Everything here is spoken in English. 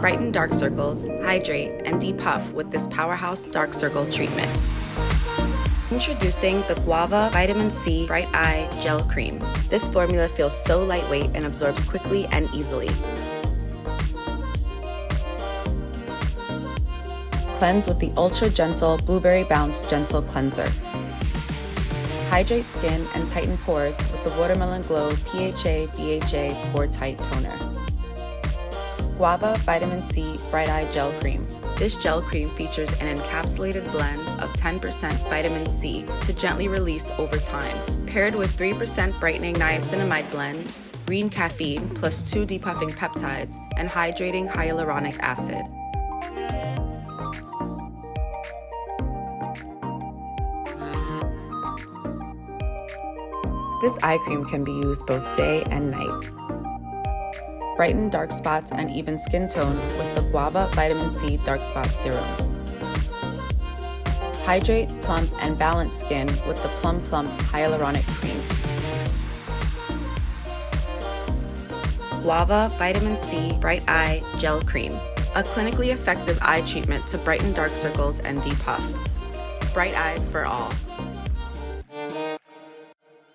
Brighten dark circles, hydrate, and depuff with this powerhouse dark circle treatment. Introducing the Guava Vitamin C Bright Eye Gel Cream. This formula feels so lightweight and absorbs quickly and easily. Cleanse with the Ultra Gentle Blueberry Bounce Gentle Cleanser. Hydrate skin and tighten pores with the Watermelon Glow PHA BHA Pore Tight Toner. Guava Vitamin C Bright Eye Gel Cream. This gel cream features an encapsulated blend of 10% vitamin C to gently release over time, paired with 3% brightening niacinamide blend, green caffeine plus 2 depuffing peptides, and hydrating hyaluronic acid. This eye cream can be used both day and night. Brighten dark spots and even skin tone with the Guava Vitamin C Dark Spot Serum. Hydrate, plump, and balance skin with the PLUMP Hyaluronic Cream. Guava Vitamin C Bright Eye Gel Cream. A clinically effective eye treatment to brighten dark circles and depuff. Bright eyes for all.